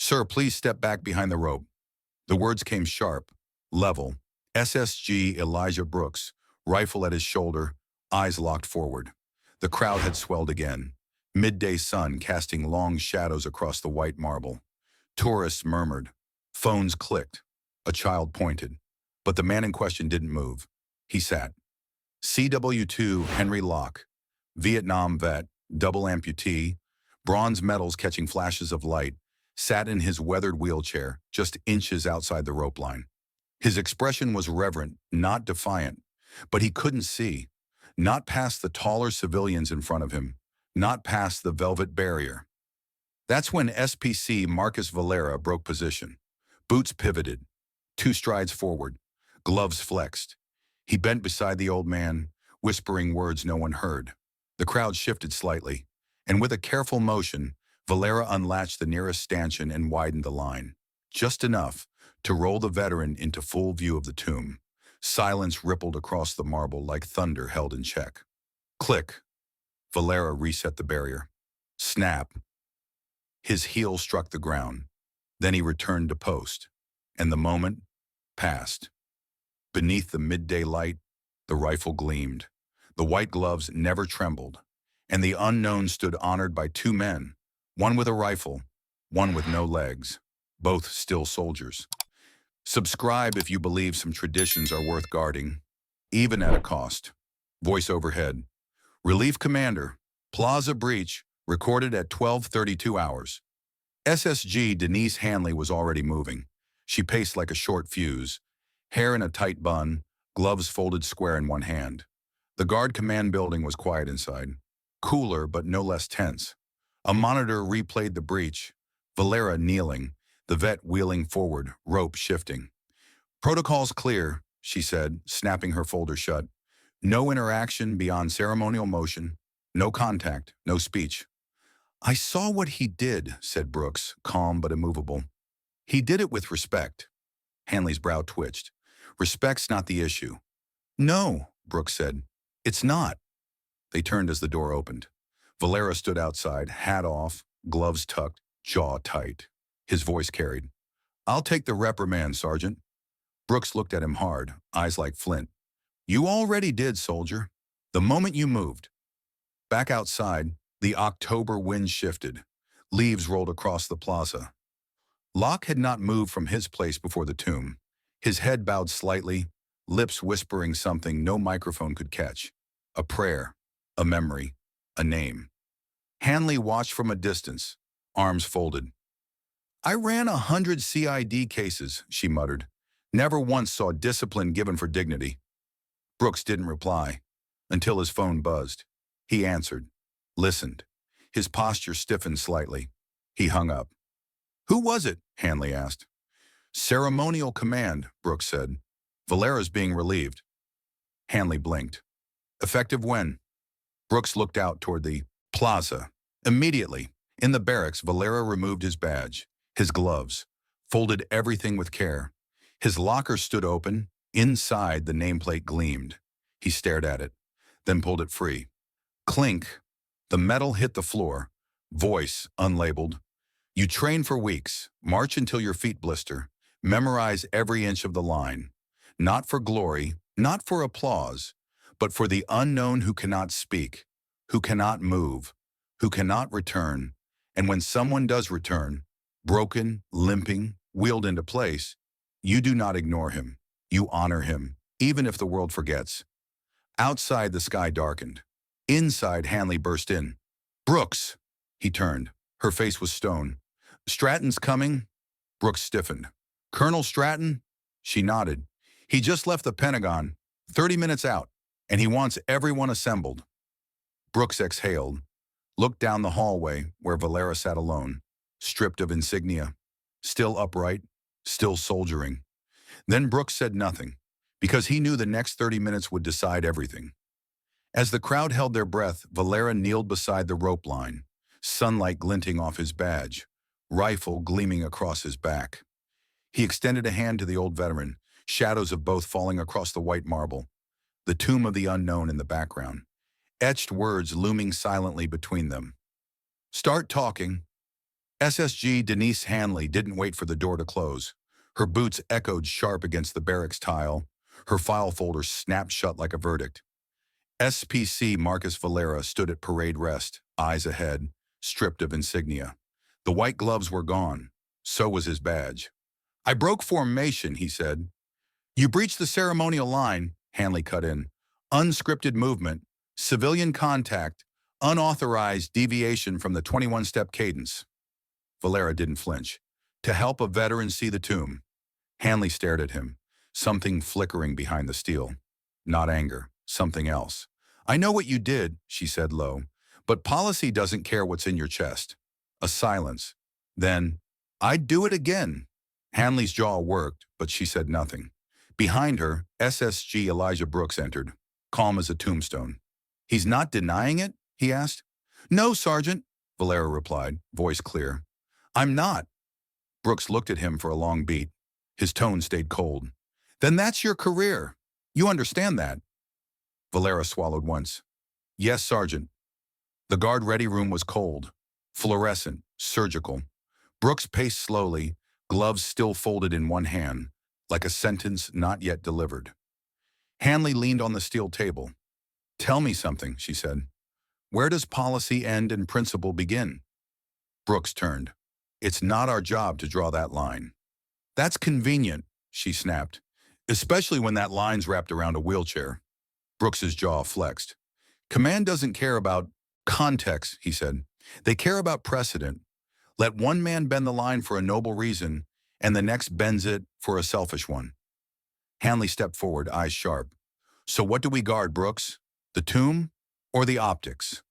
"Sir, please step back behind the rope." The words came sharp, level. SSG Elijah Brooks, rifle at his shoulder, eyes locked forward. The crowd had swelled again. Midday sun casting long shadows across the white marble. Tourists murmured. Phones clicked. A child pointed. But the man in question didn't move. He sat. CW2 Henry Locke, Vietnam vet, double amputee, bronze medals catching flashes of light, sat in his weathered wheelchair just inches outside the rope line. His expression was reverent, not defiant, but he couldn't see, not past the taller civilians in front of him, not past the velvet barrier. That's when SPC Marcus Valera broke position. Boots pivoted, 2 strides forward, gloves flexed. He bent beside the old man, whispering words no one heard. The crowd shifted slightly, and with a careful motion, Valera unlatched the nearest stanchion and widened the line. Just enough to roll the veteran into full view of the tomb. Silence rippled across the marble like thunder held in check. Click. Valera reset the barrier. Snap. His heel struck the ground. Then he returned to post, and the moment passed. Beneath the midday light, the rifle gleamed. The white gloves never trembled, and the unknown stood honored by 2 men, one with a rifle, one with no legs, both still soldiers. Subscribe if you believe some traditions are worth guarding, even at a cost. Voice overhead. Relief Commander, Plaza Breach, recorded at 12:32 hours. SSG Denise Hanley was already moving. She paced like a short fuse, hair in a tight bun, gloves folded square in one hand. The guard command building was quiet inside, cooler but no less tense. A monitor replayed the breach, Valera kneeling, the vet wheeling forward, rope shifting. "Protocol's clear," she said, snapping her folder shut. "No interaction beyond ceremonial motion, no contact, no speech." "I saw what he did," said Brooks, calm but immovable. "He did it with respect." Hanley's brow twitched. "Respect's not the issue." "No," Brooks said. "It's not." They turned as the door opened. Valera stood outside, hat off, gloves tucked, jaw tight. His voice carried. "I'll take the reprimand, Sergeant." Brooks looked at him hard, eyes like flint. "You already did, soldier. The moment you moved." Back outside, the October wind shifted. Leaves rolled across the plaza. Locke had not moved from his place before the tomb. His head bowed slightly, lips whispering something no microphone could catch. A prayer, a memory, a name. Hanley watched from a distance, arms folded. "I ran 100 CID cases," she muttered. "Never once saw discipline given for dignity." Brooks didn't reply, until his phone buzzed. He answered, listened. His posture stiffened slightly. He hung up. "Who was it?" Hanley asked. "Ceremonial command," Brooks said. "Valera's being relieved." Hanley blinked. "Effective when?" Brooks looked out toward the plaza. Immediately, in the barracks, Valera removed his badge, his gloves, folded everything with care. His locker stood open. Inside, the nameplate gleamed. He stared at it, then pulled it free. Clink. The metal hit the floor. Voice, unlabeled. "You train for weeks. March until your feet blister. Memorize every inch of the line. Not for glory, not for applause, but for the unknown who cannot speak, who cannot move, who cannot return. And when someone does return, broken, limping, wheeled into place, you do not ignore him. You honor him, even if the world forgets." Outside, the sky darkened. Inside, Hanley burst in. "Brooks!" He turned. Her face was stone. "Stratton's coming?" Brooks stiffened. "Colonel Stratton?" She nodded. "He just left the Pentagon, 30 minutes out, and he wants everyone assembled." Brooks exhaled, looked down the hallway where Valera sat alone, stripped of insignia, still upright, still soldiering. Then Brooks said nothing, because he knew the next 30 minutes would decide everything. As the crowd held their breath, Valera kneeled beside the rope line, sunlight glinting off his badge, rifle gleaming across his back. He extended a hand to the old veteran, shadows of both falling across the white marble, the tomb of the unknown in the background, etched words looming silently between them. "Start talking." SSG Denise Hanley didn't wait for the door to close. Her boots echoed sharp against the barracks tile. Her file folder snapped shut like a verdict. SPC Marcus Valera stood at parade rest, eyes ahead, stripped of insignia. The white gloves were gone. So was his badge. "I broke formation," he said. "You breached the ceremonial line," Hanley cut in. "Unscripted movement, civilian contact, unauthorized deviation from the 21-step cadence." Valera didn't flinch. "To help a veteran see the tomb." Hanley stared at him, something flickering behind the steel. Not anger, something else. "I know what you did," she said low, "but policy doesn't care what's in your chest." A silence. Then, "I'd do it again." Hanley's jaw worked, but she said nothing. Behind her, SSG Elijah Brooks entered, calm as a tombstone. "He's not denying it?" he asked. "No, Sergeant," Valera replied, voice clear. "I'm not." Brooks looked at him for a long beat. His tone stayed cold. "Then that's your career. You understand that?" Valera swallowed once. "Yes, Sergeant." The guard-ready room was cold, fluorescent, surgical. Brooks paced slowly, gloves still folded in one hand, like a sentence not yet delivered. Hanley leaned on the steel table. "Tell me something," she said. "Where does policy end and principle begin?" Brooks turned. "It's not our job to draw that line." "That's convenient," she snapped, "especially when that line's wrapped around a wheelchair." Brooks's jaw flexed. "Command doesn't care about context," he said. "They care about precedent. Let one man bend the line for a noble reason, and the next bends it for a selfish one." Hanley stepped forward, eyes sharp. "So what do we guard, Brooks? The tomb or the optics?"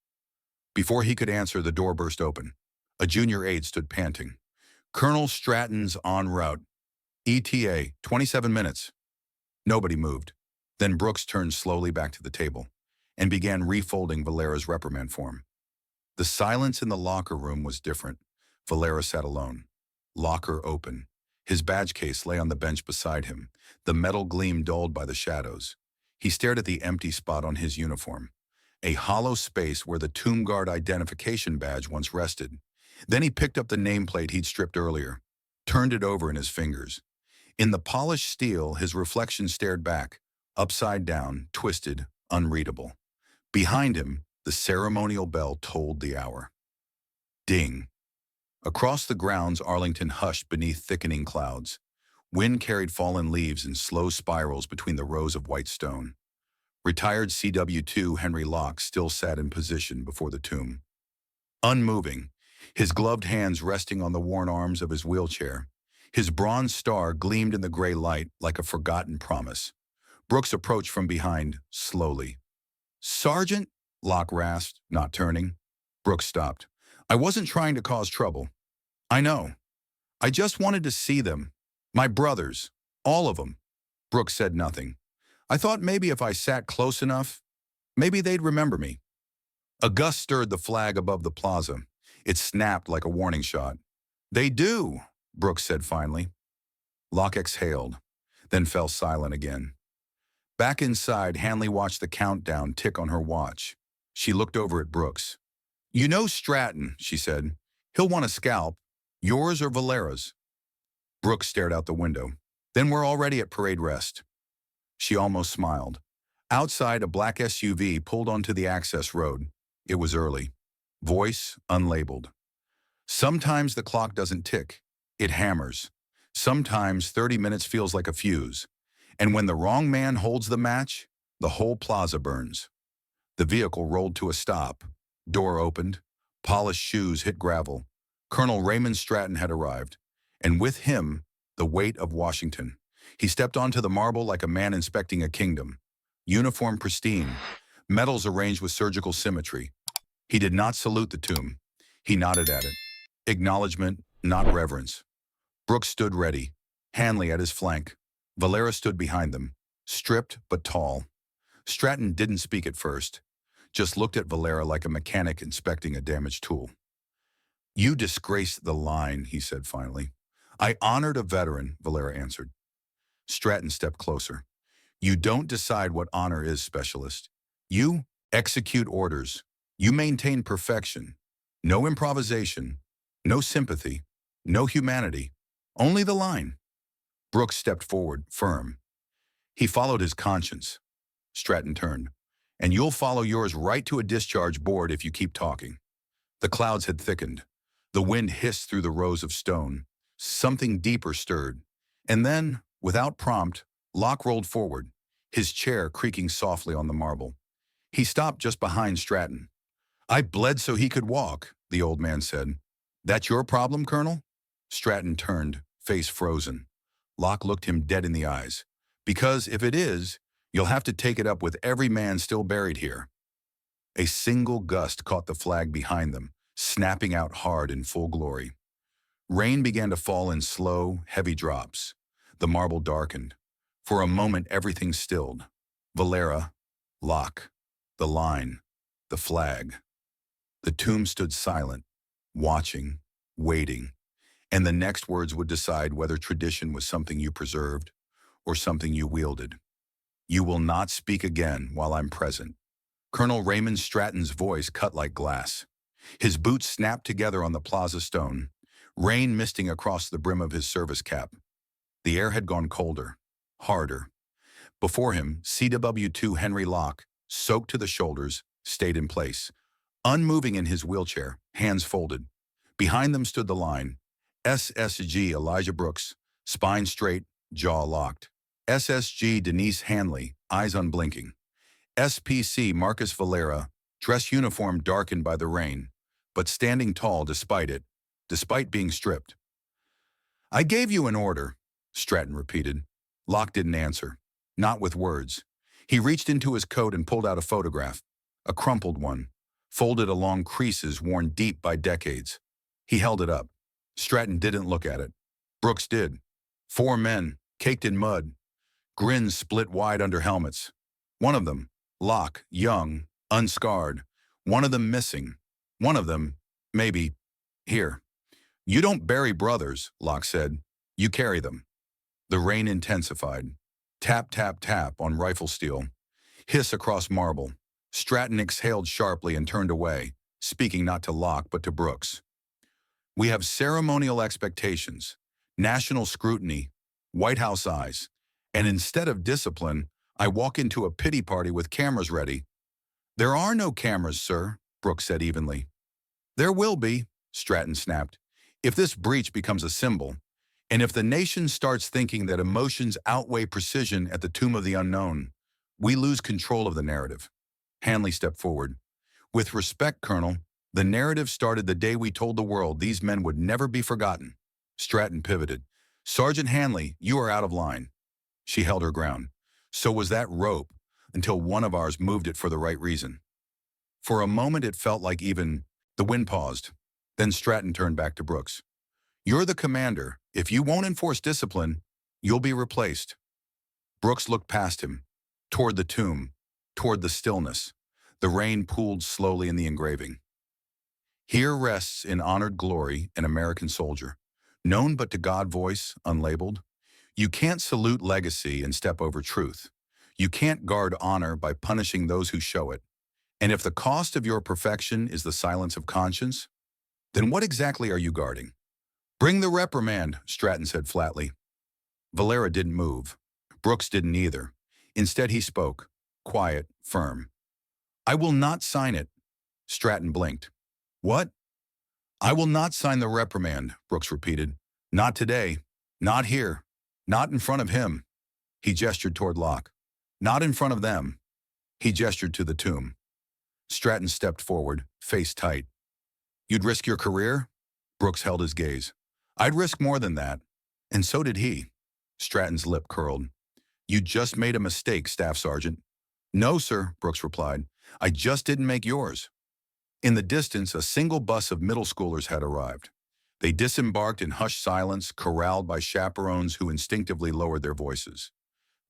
Before he could answer, the door burst open. A junior aide stood panting. "Colonel Stratton's en route. ETA, 27 minutes. Nobody moved. Then Brooks turned slowly back to the table and began refolding Valera's reprimand form. The silence in the locker room was different. Valera sat alone. Locker open. His badge case lay on the bench beside him, the metal gleam dulled by the shadows. He stared at the empty spot on his uniform, a hollow space where the Tomb Guard identification badge once rested. Then he picked up the nameplate he'd stripped earlier, turned it over in his fingers. In the polished steel, his reflection stared back, upside down, twisted, unreadable. Behind him, the ceremonial bell tolled the hour. Ding. Across the grounds, Arlington hushed beneath thickening clouds. Wind carried fallen leaves in slow spirals between the rows of white stone. Retired CW2 Henry Locke still sat in position before the tomb. Unmoving, his gloved hands resting on the worn arms of his wheelchair, his bronze star gleamed in the gray light like a forgotten promise. Brooks approached from behind, slowly. "Sergeant," Locke rasped, not turning. Brooks stopped. "I wasn't trying to cause trouble." "I know. I just wanted to see them. My brothers. All of them." Brooks said nothing. "I thought maybe if I sat close enough, maybe they'd remember me." A gust stirred the flag above the plaza. It snapped like a warning shot. "They do," Brooks said finally. Locke exhaled, then fell silent again. Back inside, Hanley watched the countdown tick on her watch. She looked over at Brooks. "You know Stratton," she said. "He'll want a scalp. Yours or Valera's?" Brooks stared out the window. "Then we're already at parade rest." She almost smiled. Outside, a black SUV pulled onto the access road. It was early. Voice unlabeled. "Sometimes the clock doesn't tick. It hammers. Sometimes 30 minutes feels like a fuse. And when the wrong man holds the match, the whole plaza burns." The vehicle rolled to a stop. Door opened. Polished shoes hit gravel. Colonel Raymond Stratton had arrived, and with him, the weight of Washington. He stepped onto the marble like a man inspecting a kingdom. Uniform pristine, medals arranged with surgical symmetry. He did not salute the tomb. He nodded at it. Acknowledgement, not reverence. Brooks stood ready, Hanley at his flank. Valera stood behind them, stripped but tall. Stratton didn't speak at first, just looked at Valera like a mechanic inspecting a damaged tool. "You disgraced the line," he said finally. "I honored a veteran," Valera answered. Stratton stepped closer. "You don't decide what honor is, specialist. You execute orders. You maintain perfection. No improvisation, No sympathy, no humanity, only the line. Brooks stepped forward, firm. He followed his conscience. Stratton turned. And you'll follow yours right to a discharge board if you keep talking. The clouds had thickened. The wind hissed through the rows of stone. Something deeper stirred. And then, without prompt, Locke rolled forward, his chair creaking softly on the marble. He stopped just behind Stratton. I bled so he could walk, the old man said. That your problem, Colonel? Stratton turned, face frozen. Locke looked him dead in the eyes. Because if it is, you'll have to take it up with every man still buried here. A single gust caught the flag behind them, snapping out hard in full glory. Rain began to fall in slow, heavy drops. The marble darkened. For a moment, everything stilled. Valera, Locke, the line, the flag. The tomb stood silent, watching, waiting, and the next words would decide whether tradition was something you preserved or something you wielded. You will not speak again while I'm present. Colonel Raymond Stratton's voice cut like glass. His boots snapped together on the plaza stone, rain misting across the brim of his service cap. The air had gone colder, harder. Before him, CW2 Henry Locke, soaked to the shoulders, stayed in place, unmoving in his wheelchair, hands folded. Behind them stood the line, SSG Elijah Brooks, spine straight, jaw locked. SSG Denise Hanley, eyes unblinking. SPC Marcus Valera, dress uniform darkened by the rain, but standing tall despite it, despite being stripped. I gave you an order, Stratton repeated. Locke didn't answer, not with words. He reached into his coat and pulled out a photograph, a crumpled one, folded along creases worn deep by decades. He held it up. Stratton didn't look at it. Brooks did. 4 men, caked in mud, grins split wide under helmets. One of them, Locke, young, unscarred. One of them missing. One of them, maybe, here. You don't bury brothers, Locke said. You carry them. The rain intensified. Tap, tap, tap on rifle steel. Hiss across marble. Stratton exhaled sharply and turned away, speaking not to Locke but to Brooks. We have ceremonial expectations, national scrutiny, White House eyes, and instead of discipline, I walk into a pity party with cameras ready. There are no cameras, sir, Brooks said evenly. There will be, Stratton snapped, if this breach becomes a symbol, and if the nation starts thinking that emotions outweigh precision at the tomb of the unknown, we lose control of the narrative. Hanley stepped forward. With respect, Colonel, the narrative started the day we told the world these men would never be forgotten. Stratton pivoted. Sergeant Hanley, you are out of line. She held her ground. So was that rope, until one of ours moved it for the right reason. For a moment it felt like even the wind paused. Then Stratton turned back to Brooks. You're the commander. If you won't enforce discipline, you'll be replaced. Brooks looked past him, toward the tomb, toward the stillness. The rain pooled slowly in the engraving. Here rests in honored glory an American soldier, known but to God voice, unlabeled. You can't salute legacy and step over truth. You can't guard honor by punishing those who show it. And if the cost of your perfection is the silence of conscience, then what exactly are you guarding? Bring the reprimand, Stratton said flatly. Valera didn't move. Brooks didn't either. Instead he spoke, quiet, firm. I will not sign it. Stratton blinked. What? I will not sign the reprimand, Brooks repeated. Not today. Not here. Not in front of him. He gestured toward Locke. Not in front of them. He gestured to the tomb. Stratton stepped forward, face tight. You'd risk your career? Brooks held his gaze. I'd risk more than that. And so did he. Stratton's lip curled. You just made a mistake, Staff Sergeant. No, sir, Brooks replied. I just didn't make yours. In the distance, a single bus of middle schoolers had arrived. They disembarked in hushed silence, corralled by chaperones who instinctively lowered their voices.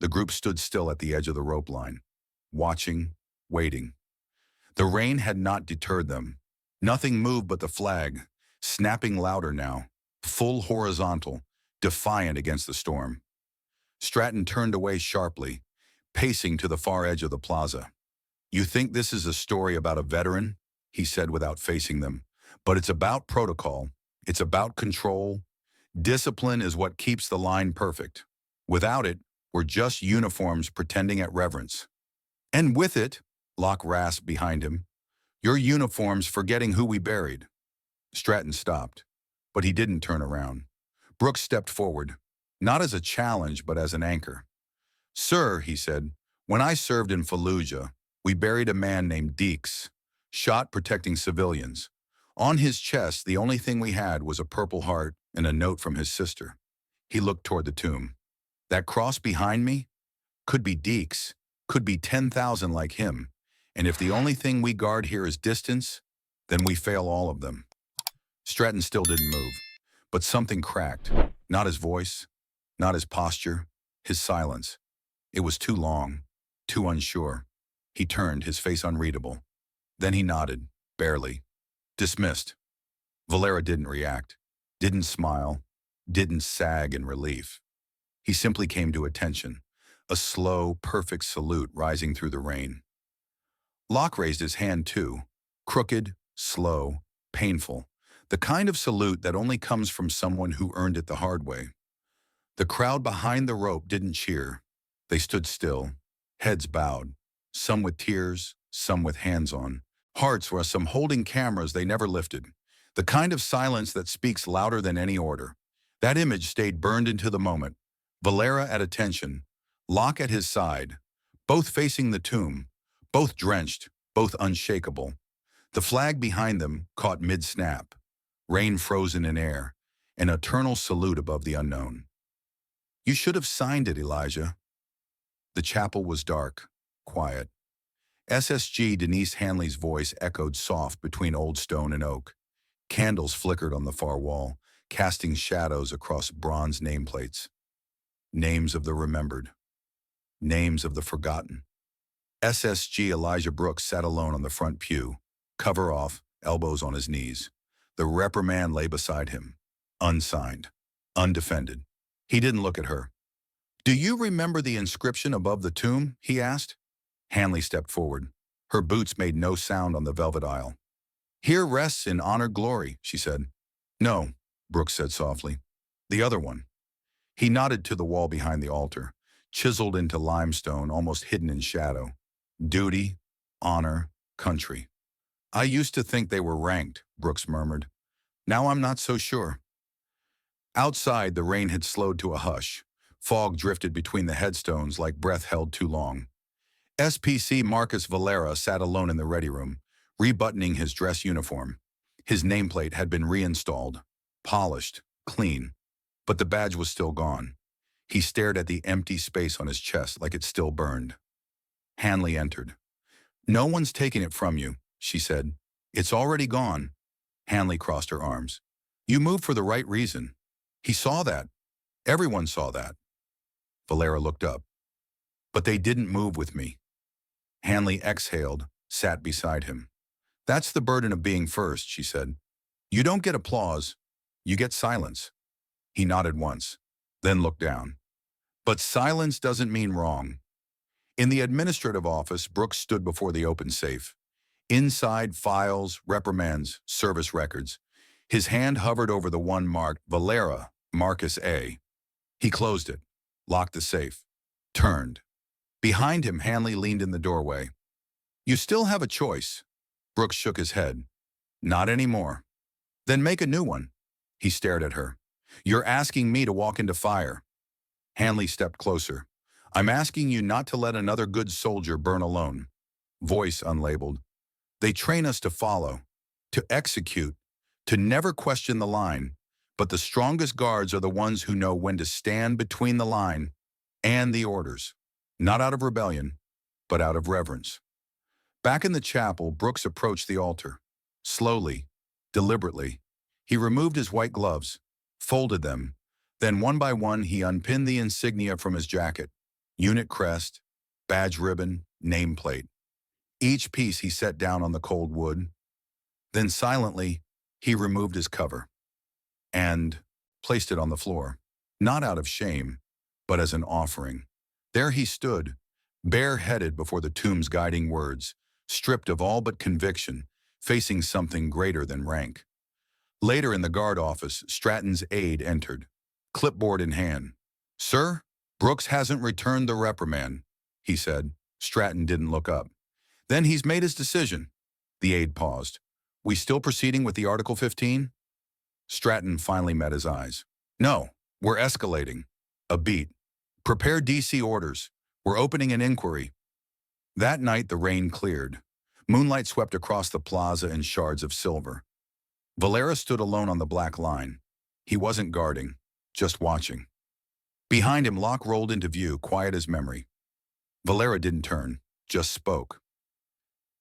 The group stood still at the edge of the rope line, watching, waiting. The rain had not deterred them. Nothing moved but the flag, snapping louder now, full horizontal, defiant against the storm. Stratton turned away sharply, pacing to the far edge of the plaza. You think this is a story about a veteran? He said without facing them. But it's about protocol. It's about control. Discipline is what keeps the line perfect. Without it, we're just uniforms pretending at reverence. And with it, Locke rasped behind him, your uniforms forgetting who we buried. Stratton stopped, but he didn't turn around. Brooks stepped forward, not as a challenge, but as an anchor. Sir, he said, when I served in Fallujah, we buried a man named Deeks, shot protecting civilians. On his chest, the only thing we had was a Purple Heart and a note from his sister. He looked toward the tomb. That cross behind me could be Deeks, could be 10,000 like him, and if the only thing we guard here is distance, then we fail all of them. Stratton still didn't move, but something cracked. Not his voice, not his posture, his silence. It was too long, too unsure. He turned, his face unreadable. Then he nodded, barely. Dismissed. Valera didn't react, didn't smile, didn't sag in relief. He simply came to attention, a slow, perfect salute rising through the rain. Locke raised his hand too, crooked, slow, painful, the kind of salute that only comes from someone who earned it the hard way. The crowd behind the rope didn't cheer. They stood still, heads bowed, some with tears, some with hands on, hearts were some holding cameras they never lifted, the kind of silence that speaks louder than any order. That image stayed burned into the moment. Valera at attention, Locke at his side, both facing the tomb, both drenched, both unshakable. The flag behind them caught mid-snap, rain frozen in air, an eternal salute above the unknown. You should have signed it, Elijah. The chapel was dark, quiet. SSG Denise Hanley's voice echoed soft between old stone and oak. Candles flickered on the far wall, casting shadows across bronze nameplates. Names of the remembered. Names of the forgotten. SSG Elijah Brooks sat alone on the front pew, cover off, elbows on his knees. The reprimand lay beside him, unsigned, undefended. He didn't look at her. Do you remember the inscription above the tomb? He asked. Hanley stepped forward. Her boots made no sound on the velvet aisle. Here rests in honored glory, she said. No, Brooks said softly. The other one. He nodded to the wall behind the altar, chiseled into limestone, almost hidden in shadow. Duty, honor, country. I used to think they were ranked, Brooks murmured. Now I'm not so sure. Outside, the rain had slowed to a hush. Fog drifted between the headstones like breath held too long. SPC Marcus Valera sat alone in the ready room, rebuttoning his dress uniform. His nameplate had been reinstalled, polished, clean, but the badge was still gone. He stared at the empty space on his chest like it still burned. Hanley entered. No one's taking it from you, she said. It's already gone. Hanley crossed her arms. You moved for the right reason. He saw that. Everyone saw that. Valera looked up. But they didn't move with me. Hanley exhaled, sat beside him. That's the burden of being first, she said. You don't get applause, you get silence. He nodded once, then looked down. But silence doesn't mean wrong. In the administrative office, Brooks stood before the open safe. Inside, files, reprimands, service records. His hand hovered over the one marked Valera, Marcus A. He closed it, locked the safe, turned. Behind him, Hanley leaned in the doorway. You still have a choice. Brooks shook his head. Not anymore. Then make a new one. He stared at her. You're asking me to walk into fire. Hanley stepped closer. I'm asking you not to let another good soldier burn alone. Voice unlabeled. They train us to follow, to execute, to never question the line, but the strongest guards are the ones who know when to stand between the line and the orders. Not out of rebellion, but out of reverence. Back in the chapel, Brooks approached the altar. Slowly, deliberately, he removed his white gloves, folded them, then one by one he unpinned the insignia from his jacket. Unit crest, badge ribbon, nameplate. Each piece he set down on the cold wood. Then silently, he removed his cover and placed it on the floor, not out of shame, but as an offering. There he stood, bareheaded before the tomb's guiding words, stripped of all but conviction, facing something greater than rank. Later in the guard office, Stratton's aide entered, clipboard in hand. "Sir, Brooks hasn't returned the reprimand," he said. Stratton didn't look up. "Then he's made his decision." The aide paused. "We still proceeding with the Article 15? Stratton finally met his eyes. "No, we're escalating. A beat. Prepare DC orders. We're opening an inquiry." That night the rain cleared. Moonlight swept across the plaza in shards of silver. Valera stood alone on the black line. He wasn't guarding, just watching. Behind him, Locke rolled into view, quiet as memory. Valera didn't turn, just spoke.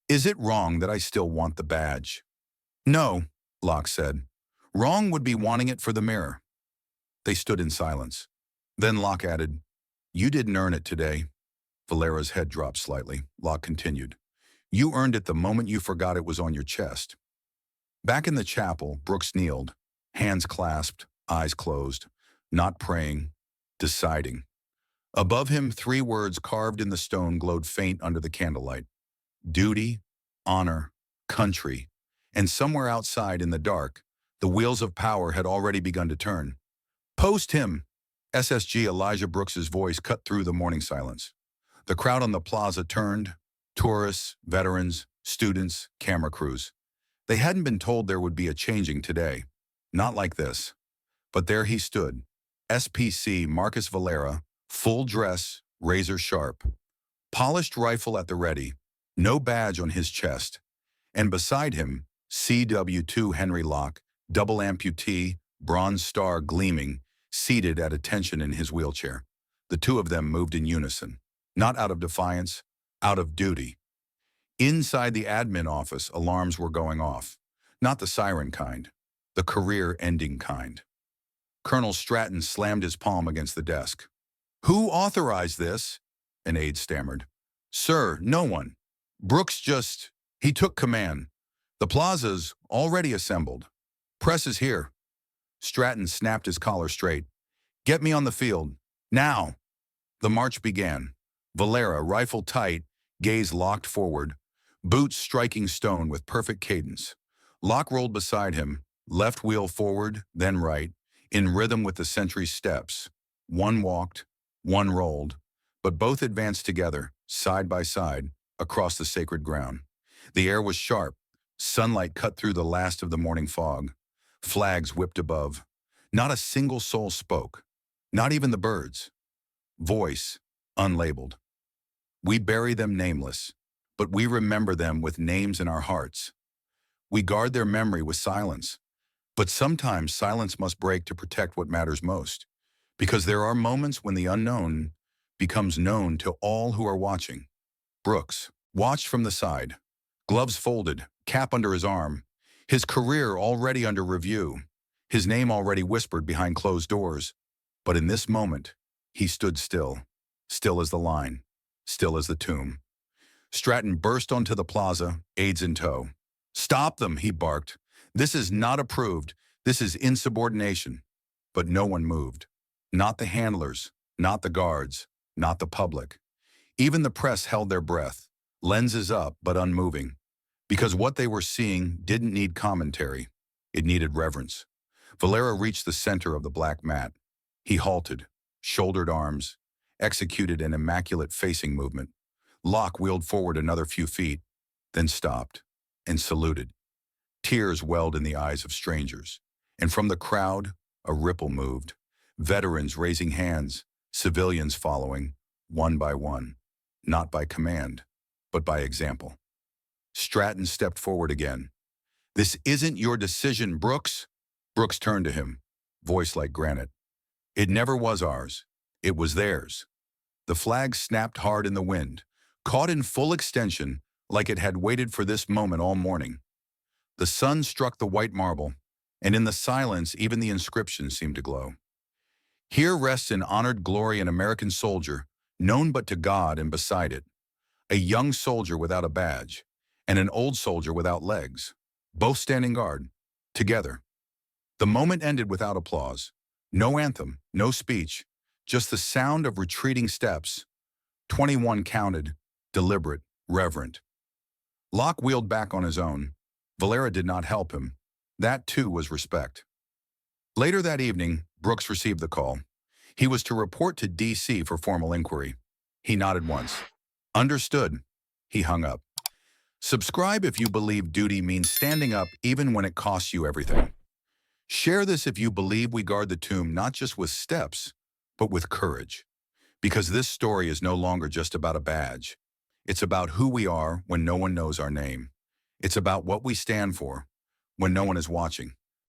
"Is it wrong that I still want the badge?" "No," Locke said. "Wrong would be wanting it for the mirror." They stood in silence. Then Locke added, "You didn't earn it today." Valera's head dropped slightly. Locke continued, "You earned it the moment you forgot it was on your chest." Back in the chapel, Brooks kneeled, hands clasped, eyes closed, not praying, deciding. Above him, 3 words carved in the stone glowed faint under the candlelight. Duty, honor, country, and somewhere outside in the dark, the wheels of power had already begun to turn. "Post him!" SSG Elijah Brooks's voice cut through the morning silence. The crowd on the plaza turned, tourists, veterans, students, camera crews. They hadn't been told there would be a changing today. Not like this. But there he stood, SPC Marcus Valera, full dress, razor sharp. Polished rifle at the ready, no badge on his chest. And beside him, CW2 Henry Locke, double amputee, bronze star gleaming, seated at attention in his wheelchair. The two of them moved in unison, not out of defiance, out of duty. Inside the admin office, alarms were going off. Not the siren kind, the career-ending kind. Colonel Stratton slammed his palm against the desk. "Who authorized this?" an aide stammered. "Sir, no one. Brooks he took command. The plaza's already assembled. Press is here." Stratton snapped his collar straight. "Get me on the field. Now!" The march began. Valera, rifle tight, gaze locked forward, boots striking stone with perfect cadence. Locke rolled beside him, left wheel forward, then right, in rhythm with the sentry's steps. One walked, one rolled, but both advanced together, side by side, across the sacred ground. The air was sharp. Sunlight cut through the last of the morning fog. Flags whipped above. Not a single soul spoke, not even the birds. Voice, unlabeled. We bury them nameless, but we remember them with names in our hearts. We guard their memory with silence, but sometimes silence must break to protect what matters most, because there are moments when the unknown becomes known to all who are watching. Brooks watched from the side, gloves folded, cap under his arm, his career already under review, his name already whispered behind closed doors. But in this moment, he stood still, still as the line, still as the tomb. Stratton burst onto the plaza, aides in tow. "Stop them," he barked. "This is not approved. This is insubordination." But no one moved. Not the handlers, not the guards, not the public. Even the press held their breath, lenses up but unmoving, because what they were seeing didn't need commentary. It needed reverence. Valera reached the center of the black mat. He halted, shouldered arms, executed an immaculate facing movement. Locke wheeled forward another few feet, then stopped and saluted. Tears welled in the eyes of strangers, and from the crowd, a ripple moved. Veterans raising hands, civilians following, one by one, not by command, but by example. Stratton stepped forward again. "This isn't your decision, Brooks." Brooks turned to him, voice like granite. "It never was ours. It was theirs." The flag snapped hard in the wind, caught in full extension like it had waited for this moment all morning. The sun struck the white marble, and in the silence even the inscription seemed to glow. "Here rests in honored glory an American soldier, known but to God, and beside it, a young soldier without a badge, and an old soldier without legs, both standing guard, together." The moment ended without applause. No anthem, no speech, just the sound of retreating steps. 21 counted, deliberate, reverent. Locke wheeled back on his own. Valera did not help him. That, too, was respect. Later that evening, Brooks received the call. He was to report to D.C. for formal inquiry. He nodded once. Understood. He hung up. Subscribe if you believe duty means standing up even when it costs you everything. Share this if you believe we guard the tomb not just with steps, but with courage. Because this story is no longer just about a badge. It's about who we are when no one knows our name. It's about what we stand for when no one is watching.